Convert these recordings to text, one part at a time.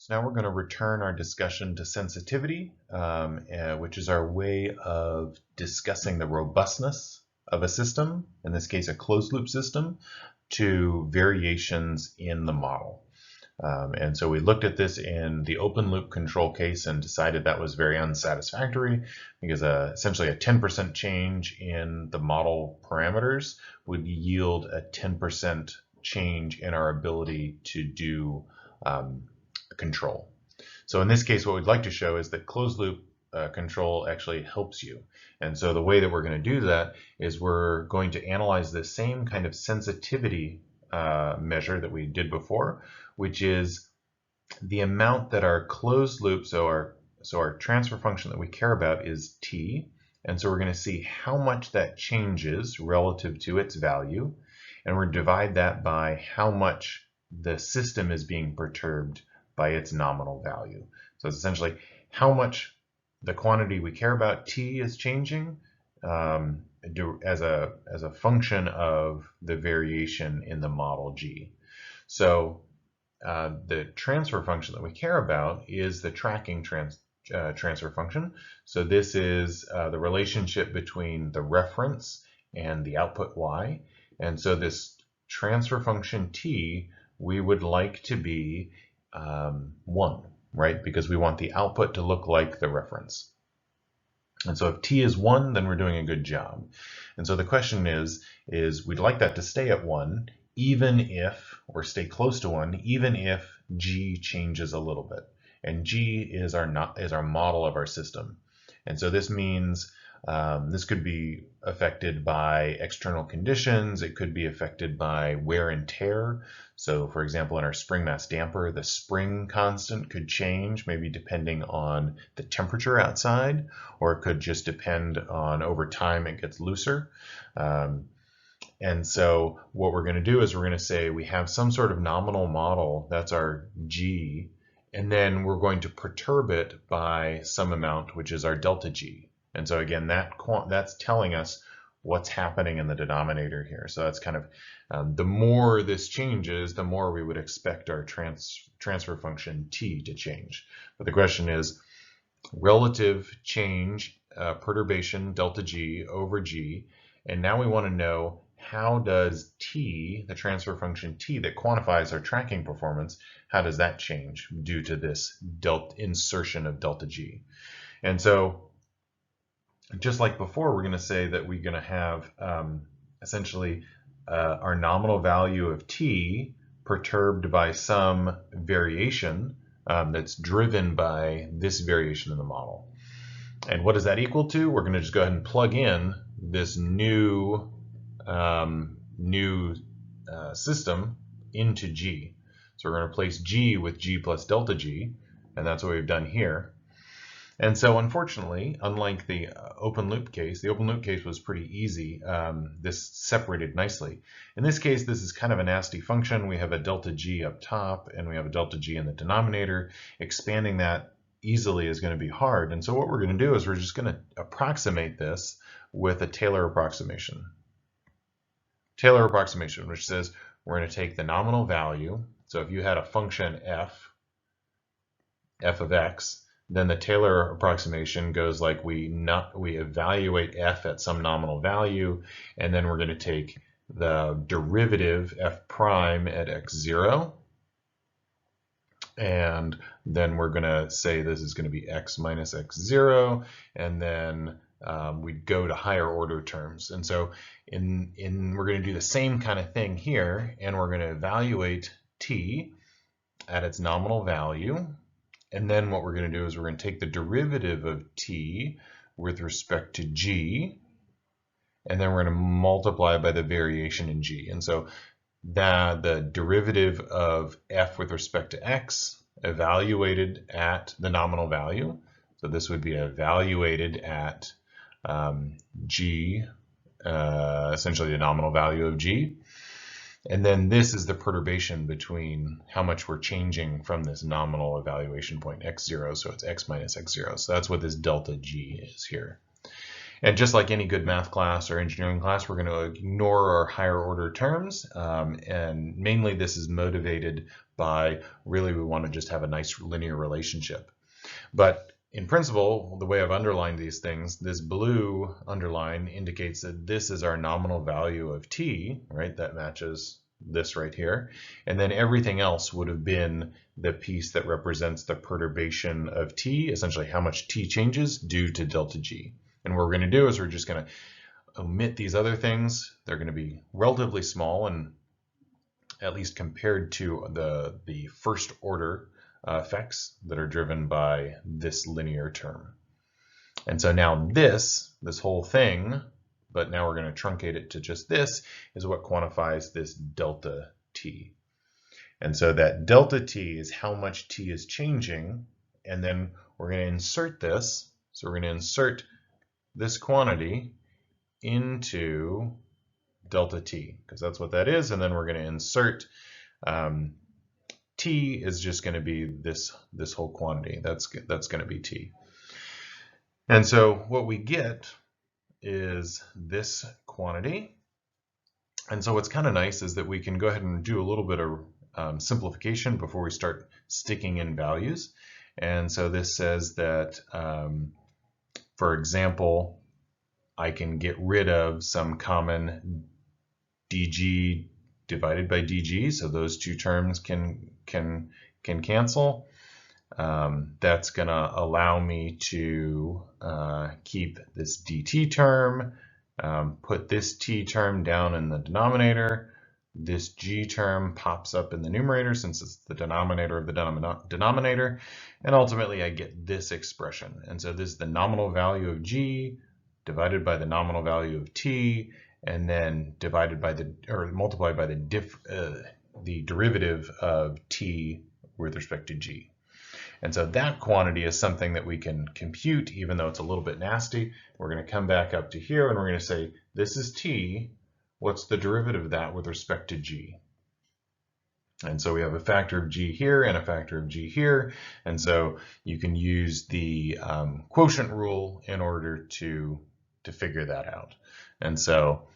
So now we're going to return our discussion to sensitivity, which is our way of discussing the robustness of a system, in this case a closed loop system, to variations in the model. And so we looked at this in the open loop control case and decided that was very unsatisfactory because essentially a 10% change in the model parameters would yield a 10% change in our ability to do control. So in this case, what we'd like to show is that closed loop control actually helps you. And so the way that we're going to do that is we're going to analyze the same kind of sensitivity measure that we did before, which is the amount that our closed loop, so our transfer function that we care about is t, and so we're going to see how much that changes relative to its value, and we're going to divide that by how much the system is being perturbed by its nominal value. So it's essentially how much the quantity we care about, t, is changing as a function of the variation in the model g. So the transfer function that we care about is the tracking transfer function. So this is the relationship between the reference and the output y. And so this transfer function t, we would like to be 1, right? Because we want the output to look like the reference. And so if t is 1, then we're doing a good job. And so the question is we'd like that to stay at 1, even if, or stay close to 1, even if g changes a little bit. And g is our model of our system. And so this means this could be affected by external conditions. It could be affected by wear and tear. So for example, in our spring mass damper, the spring constant could change, maybe depending on the temperature outside, or it could just depend on over time it gets looser. And so what we're going to do is we're going to say we have some sort of nominal model, that's our g, and then we're going to perturb it by some amount, which is our delta g. And so again, that's telling us what's happening in the denominator here. So that's kind of, the more this changes, the more we would expect our transfer function t to change. But the question is, relative change, perturbation, delta g over g, and now we want to know how does t, the transfer function t that quantifies our tracking performance, how does that change due to this insertion of delta g? And so just like before, we're going to say that we're going to have essentially our nominal value of t perturbed by some variation that's driven by this variation in the model. And what does that equal to? We're going to just go ahead and plug in this new system into g. So we're going to replace g with g plus delta g, and that's what we've done here. And so unfortunately, unlike the open loop case was pretty easy. This separated nicely. In this case, this is kind of a nasty function. We have a delta g up top, and we have a delta g in the denominator. Expanding that easily is going to be hard. And so what we're going to do is we're just going to approximate this with a Taylor approximation. Taylor approximation, which says we're going to take the nominal value. So if you had a function f of x, then the Taylor approximation goes like we evaluate f at some nominal value, and then we're going to take the derivative f prime at x0, and then we're going to say this is going to be x minus x0, and then we go to higher order terms. And so we're going to do the same kind of thing here, and we're going to evaluate t at its nominal value. And then what we're going to do is we're going to take the derivative of t with respect to g, and then we're going to multiply by the variation in g. And so the derivative of f with respect to x evaluated at the nominal value. So this would be evaluated at g, essentially the nominal value of g. And then this is the perturbation between how much we're changing from this nominal evaluation point x0, so it's x minus x0. So that's what this delta g is here. And just like any good math class or engineering class, we're going to ignore our higher order terms. And mainly this is motivated by really we want to just have a nice linear relationship. But in principle, the way I've underlined these things, this blue underline indicates that this is our nominal value of t, right? That matches this right here. And then everything else would have been the piece that represents the perturbation of t, essentially how much t changes due to delta g. And what we're going to do is we're just going to omit these other things. They're going to be relatively small, and at least compared to the first order effects that are driven by this linear term. And so now this whole thing, but now we're going to truncate it to just this, is what quantifies this delta t. And so that delta t is how much t is changing, and then we're going to insert this. So we're going to insert this quantity into delta t, because that's what that is, and then we're going to insert t is just going to be this whole quantity. That's going to be t. And so what we get is this quantity. And so what's kind of nice is that we can go ahead and do a little bit of simplification before we start sticking in values. And so this says that, for example, I can get rid of some common dg divided by dg, so those two terms can cancel. That's going to allow me to keep this dt term, put this t term down in the denominator. This g term pops up in the numerator since it's the denominator of the denominator, and ultimately I get this expression. And so this is the nominal value of g divided by the nominal value of t, and then divided by multiplied by the derivative of t with respect to g. And so that quantity is something that we can compute, even though it's a little bit nasty. We're going to come back up to here and we're going to say, this is t. What's the derivative of that with respect to g? And so we have a factor of g here and a factor of g here. And so you can use the quotient rule in order to figure that out. And so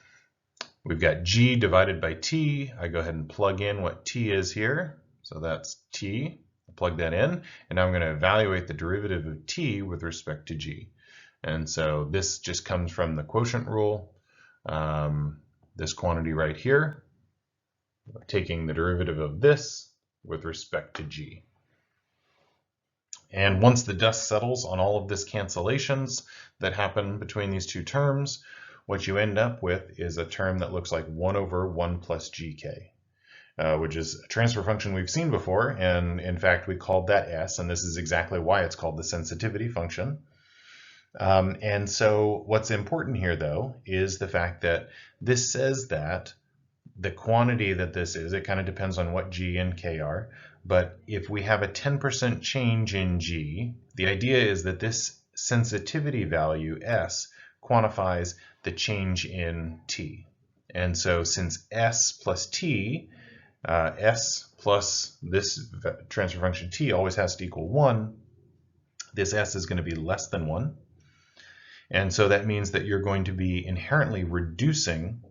we've got g divided by t. I go ahead and plug in what t is here. So that's t. Plug that in, and now I'm going to evaluate the derivative of t with respect to g. And so this just comes from the quotient rule, this quantity right here, taking the derivative of this with respect to g. And once the dust settles on all of this cancellations that happen between these two terms, what you end up with is a term that looks like 1 over 1 plus gk. Which is a transfer function we've seen before, and in fact we called that s, and this is exactly why it's called the sensitivity function. And so what's important here though is the fact that this says that the quantity that this is, it kind of depends on what g and k are, but if we have a 10% change in g, the idea is that this sensitivity value s quantifies the change in t. And so since s plus t, s plus this transfer function t always has to equal 1, this s is going to be less than 1. And so that means that you're going to be inherently reducing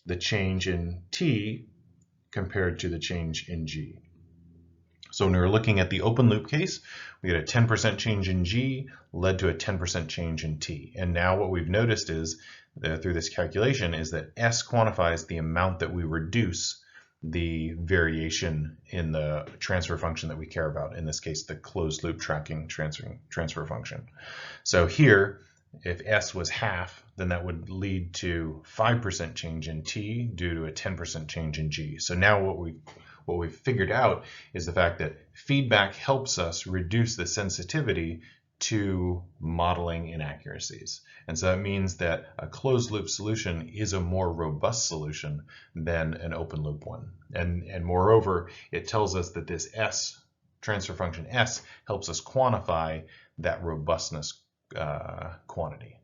the change in t compared to the change in g. So when we were looking at the open loop case, we had a 10% change in g led to a 10% change in t. And now what we've noticed is, through this calculation, is that s quantifies the amount that we reduce the variation in the transfer function that we care about, in this case the closed loop tracking transfer function. So here, if s was half, then that would lead to 5% change in t due to a 10% change in g. So now what we've figured out is the fact that feedback helps us reduce the sensitivity to modeling inaccuracies. And so that means that a closed loop solution is a more robust solution than an open loop one. And moreover, it tells us that this s, transfer function s, helps us quantify that robustness quantity.